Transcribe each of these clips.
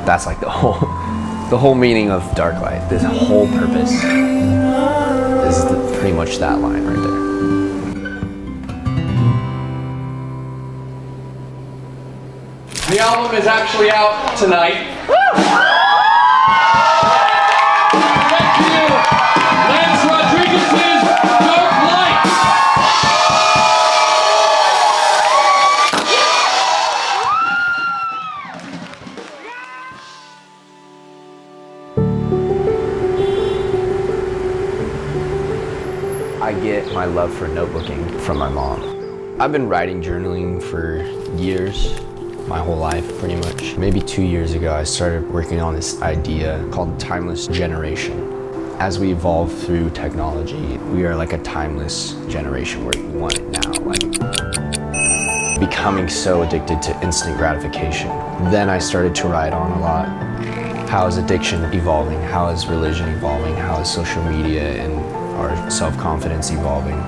That's like the whole meaning of dark light. This whole purpose is pretty much that line right there. The album is actually out tonight. I get my love for notebooking from my mom. I've been writing journaling for years, my whole life pretty much. Maybe 2 years ago I started working on this idea called timeless generation. As we evolve through technology, we are like a timeless generation where we want it now, like becoming so addicted to instant gratification. Then I started to write on a lot. How is addiction evolving? How is religion evolving? How is social media and our self-confidence evolving?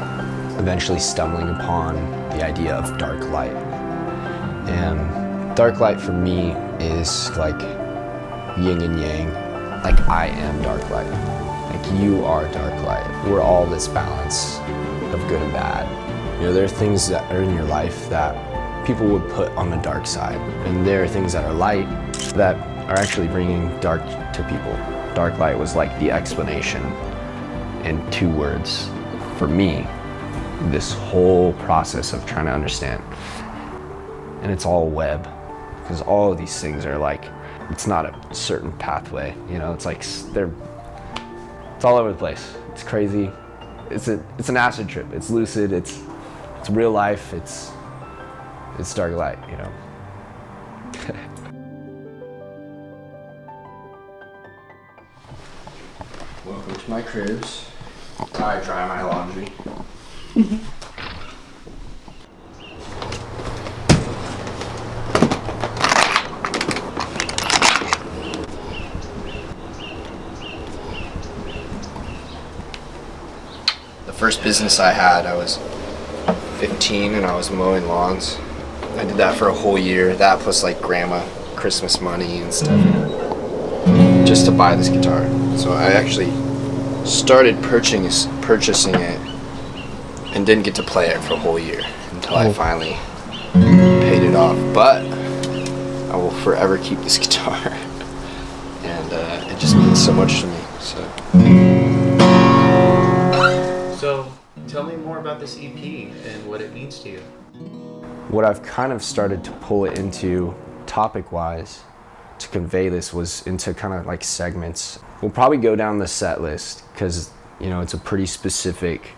Eventually stumbling upon the idea of dark light. And dark light for me is like yin and yang. Like I am dark light. Like you are dark light. We're all this balance of good and bad. You know, there are things that are in your life that people would put on the dark side. And there are things that are light that are actually bringing dark to people. Dark light was like the explanation in 2 words for me, this whole process of trying to understand. And it's all web, because all of these things are like, it's not a certain pathway, you know, it's like, it's all over the place. It's crazy. It's an acid trip. It's lucid, it's real life, it's dark light, you know. Welcome to my cribs. I dry my laundry. The first business I had, I was 15 and I was mowing lawns. I did that for a whole year. That plus like grandma Christmas money and stuff, just to buy this guitar. So I actually started purchasing it and didn't get to play it for a whole year until I finally paid it off. But I will forever keep this guitar, and it just means so much to me. So tell me more about this EP and what it means to you. What I've kind of started to pull it into topic-wise to convey this was into kind of like segments. We'll probably go down the set list because, you know, it's a pretty specific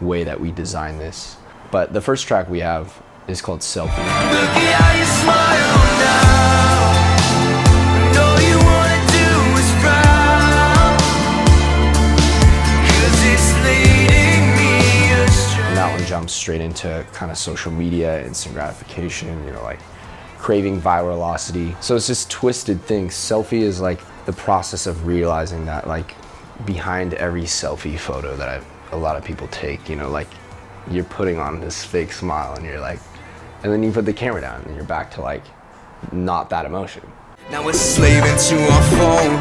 way that we design this. But the first track we have is called Selfie. Look at how you smile now. And all you wanna do is frown. 'Cause it's leading me astray. And that one jumps straight into kind of social media, instant gratification, you know, like craving virality. So it's just twisted things. Selfie is like the process of realizing that like behind every selfie photo that a lot of people take, you know, like you're putting on this fake smile and you're like, and then you put the camera down and you're back to like not that emotion. Now we're slaving to our phone.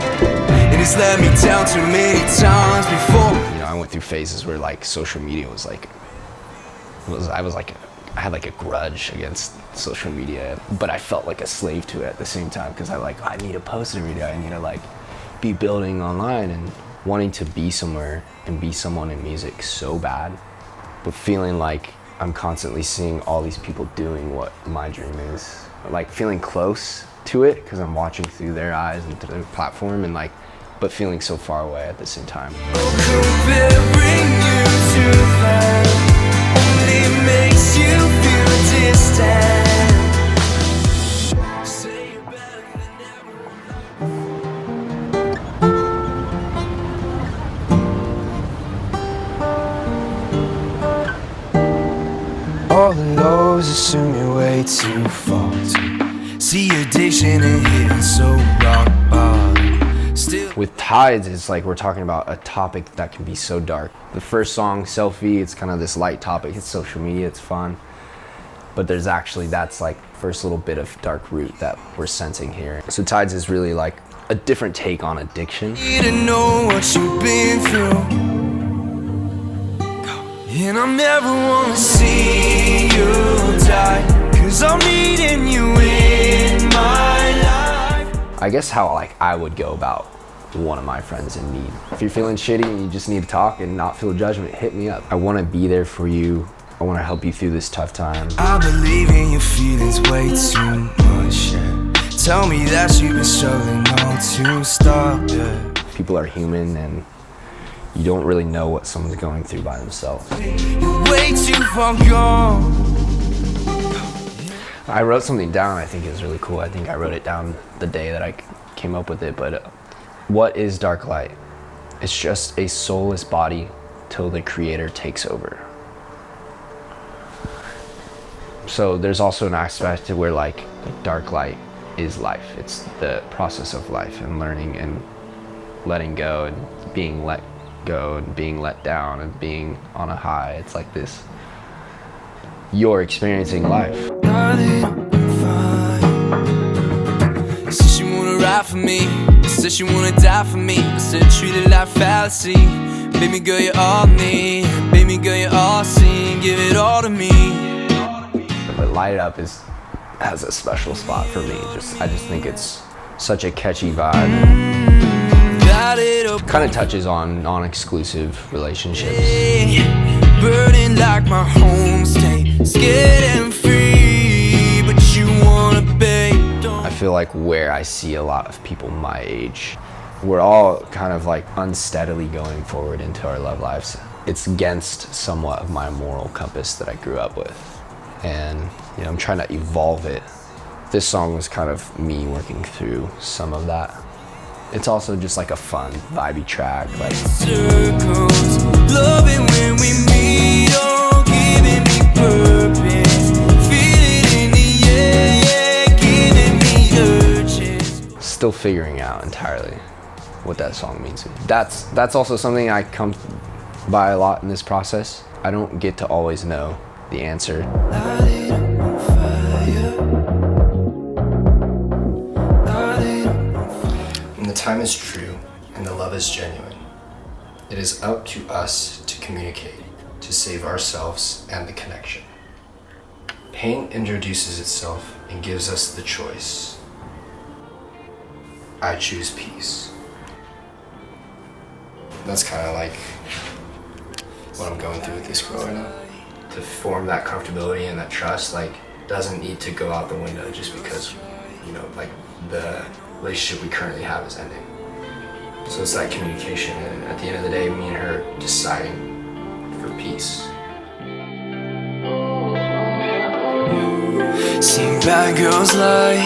It has let me down too many times before. You know, I went through phases where like social media was like, I had like a grudge against social media, but I felt like a slave to it at the same time because I need to post every day. I need to like be building online and wanting to be somewhere and be someone in music so bad, but feeling like I'm constantly seeing all these people doing what my dream is, like feeling close to it because I'm watching through their eyes and through their platform, and like, but feeling so far away at the same time. Comparing you to them only makes you feel distant. Say you're better than ever. All the lows assume you're way too far to see addiction and hitting so rock bottom. Still With Tides, it's like we're talking about a topic that can be so dark. The first song, Selfie, it's kind of this light topic. It's social media, it's fun. but there's actually, that's like first little bit of dark root that we're sensing here. So Tides is really like a different take on addiction. You to know what you've been through, and I never wanna see you die, 'cause I'm needing you in my life. I guess how like I would go about one of my friends in need. If you're feeling shitty and you just need to talk and not feel judgment, hit me up. I want to be there for you. I want to help you through this tough time. I believe in your feelings way too much, yeah. Tell me that you've been struggling on to stop, yeah. People are human and you don't really know what someone's going through by themselves. You're way too far gone. I wrote something down. I think it was really cool. I think I wrote it down the day that I came up with it, but what is dark light? It's just a soulless body till the creator takes over. So there's also an aspect to where like dark light is life. It's the process of life and learning and letting go and being let go and being let down and being on a high. It's like this, you're experiencing life. Said she wanna ride for me, said she wanna die for me, I said treat it like fallacy. Baby girl, you're all me, baby girl, you're all seen, give it all to me. But Light It Up has a special spot for me. I just think it's such a catchy vibe. Kind of touches on non-exclusive relationships. Burning like my homestay, scared and free, but you wanna be. I feel like where I see a lot of people my age, we're all kind of like unsteadily going forward into our love lives. It's against somewhat of my moral compass that I grew up with. And you know, I'm trying to evolve it. This song was kind of me working through some of that. It's also just like a fun, vibey track. Like circles, loving when we meet, oh, giving me purpose, feel it in the air, giving me urges. Still figuring out entirely what that song means to me. That's also something I come by a lot in this process. I don't get to always know the answer. When the time is true and the love is genuine, it is up to us to communicate, to save ourselves and the connection. Pain introduces itself and gives us the choice. I choose peace. That's kind of like what I'm going through with this girl right now. To form that comfortability and that trust, like, doesn't need to go out the window just because, you know, like, the relationship we currently have is ending. So it's that communication, and at the end of the day, me and her deciding for peace. Seeing bad girls lie,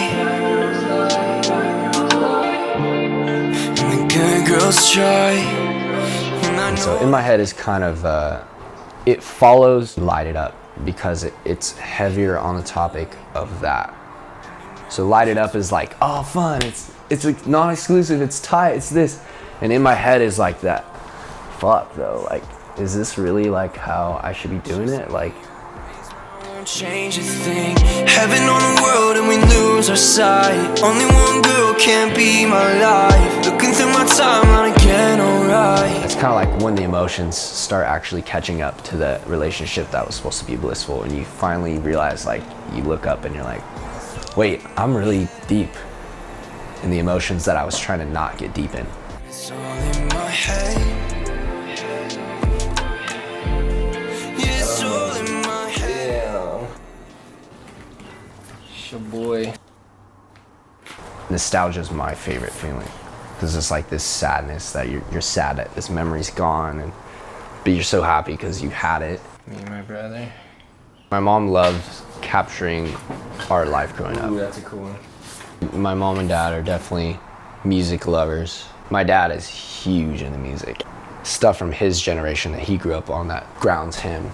and the good girls try. And so In My Head is kind of, it follows Light It Up because it's heavier on the topic of that. So Light It Up is like, oh, fun, it's like non-exclusive, it's tight, it's this. And In My Head is like that, fuck though, like, is this really like how I should be doing it? Like, change a thing, heaven on the world and we lose our sight. Only one girl can be my life, looking through my timeline again, alright. it's kind of like when the emotions start actually catching up to the relationship that was supposed to be blissful, and you finally realize, like, you look up and you're like, wait, I'm really deep in the emotions that I was trying to not get deep in. It's all in my head. Yeah, it's all in my head. It's your boy. Nostalgia is my favorite feeling because it's like this sadness that you're sad that this memory's gone, but you're so happy because you had it. Me and my brother. My mom loves capturing our life growing up. Ooh, that's a cool one. My mom and dad are definitely music lovers. My dad is huge into music. Stuff from his generation that he grew up on that grounds him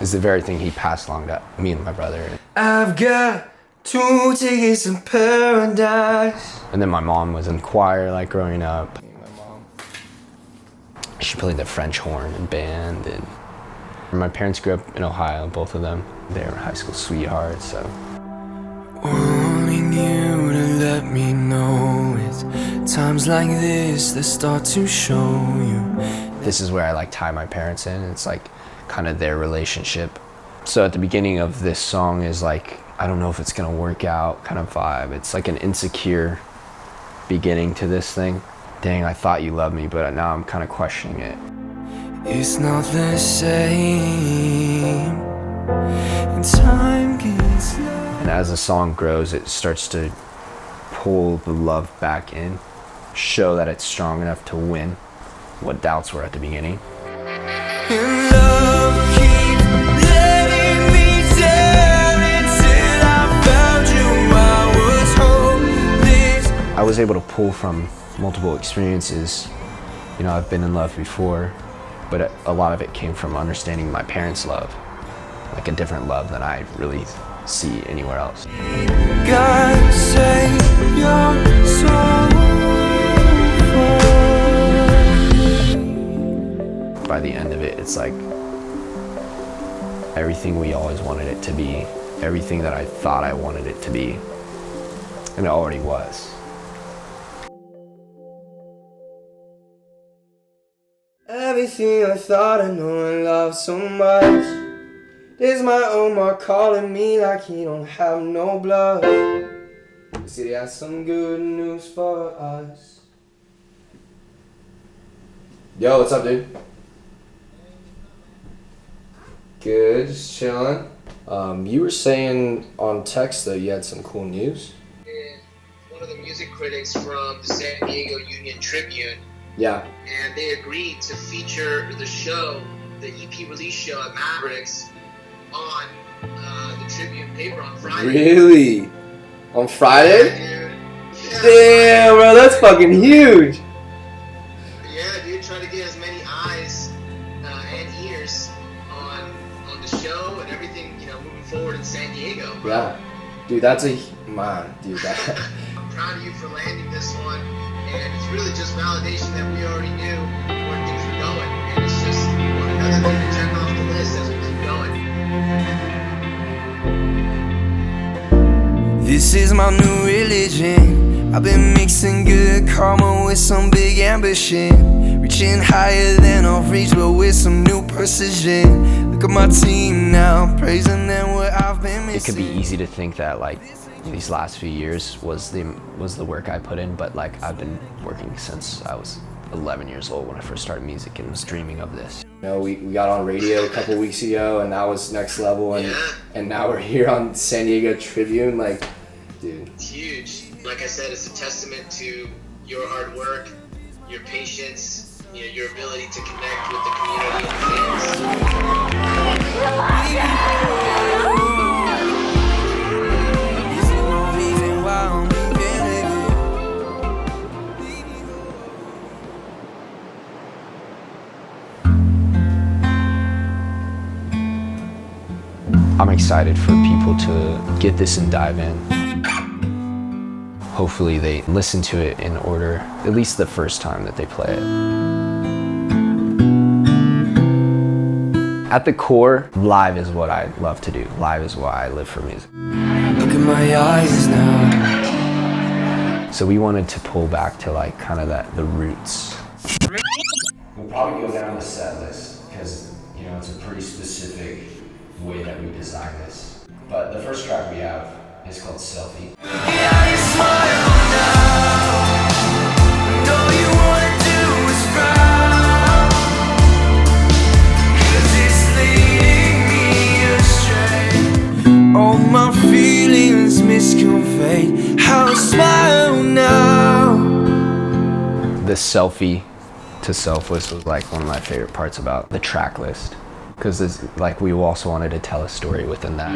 is the very thing he passed along to me and my brother. I've got 2 tickets to paradise. And then my mom was in choir like growing up. Me and my mom. She played the French horn in band, and My parents grew up in Ohio, both of them. They were high school sweethearts, so. Wanting you to let me know it's times like this that start to show you. This is where I like tie my parents in. It's like kind of their relationship. So at the beginning of this song is like, I don't know if it's gonna work out kind of vibe. It's like an insecure beginning to this thing. Dang, I thought you loved me, but now I'm kind of questioning it. It's not the same. And time gets low. And as the song grows, it starts to pull the love back in, show that it's strong enough to win what doubts were at the beginning. And love keeps letting me down until I found you. I was hopeless. I was able to pull from multiple experiences. You know, I've been in love before, but a lot of it came from understanding my parents' love, like a different love than I really see anywhere else. God save your soul. By the end of it, it's like everything we always wanted it to be, everything that I thought I wanted it to be, and it already was. Everything I thought I know and loved so much. There's my Omar calling me like he don't have no blood. He said he has some good news for us. Yo, what's up, dude? Good, just chilling. You were saying on text that you had some cool news? And one of the music critics from the San Diego Union Tribune, Yeah. and they agreed to feature the show, the EP release show at Mavericks, on the Tribune paper on Friday. Really? On Friday? Yeah, dude. Yeah. Damn, bro, that's fucking huge. Yeah, dude, try to get as many eyes and ears on the show and everything, you know, moving forward in San Diego. Bro. Yeah. Dude, that's a man, dude. That. I'm proud of you for landing this one, and it's really just validation that we already knew where things were going, and it's just another thing to check off the list as we keep going. This is my new religion. I've been mixing good karma with some big ambition, reaching higher than I've reached, but with some new precision. Look at my team now, praising them what I've been missing. It could be easy to think that like these last few years was the work I put in, but like I've been working since I was 11 years old when I first started music and was dreaming of this. You know, we got on radio a couple weeks ago, and that was next level, and now we're here on San Diego Tribune. Like, dude, It's huge. Like I said, it's a testament to your hard work, your patience, you know, your ability to connect with the community and I'm excited for people to get this and dive in. Hopefully they listen to it in order, at least the first time that they play it. At the core, live is what I love to do. Live is why I live for music. Look at my eyes now. So we wanted to pull back to like kind of the roots. We'll probably go down the set list because, you know, it's a pretty specific way that we designed this. But the first track we have is called Selfie. All my feelings misconveyed. How I smile now. The Selfie to Selfless was like one of my favorite parts about the track list, because like we also wanted to tell a story within that.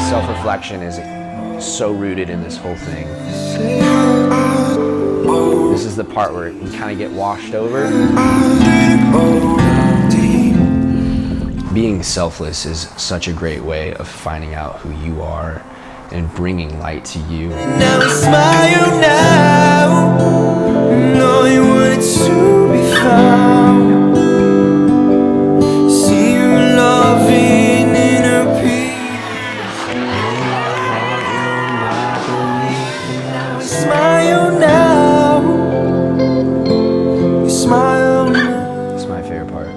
Self-reflection is so rooted in this whole thing. This is the part where we kind of get washed over. Being selfless is such a great way of finding out who you are and bringing light to you. Now smile now. No, you nowhere to be found. See you loving inner peace. Smile now. You smile now. It's my favorite part.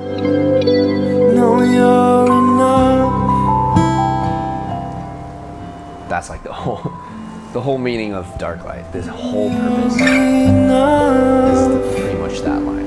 Know you're enough. That's like the whole meaning of Dark Light. This whole purpose is Enough. pretty much that line.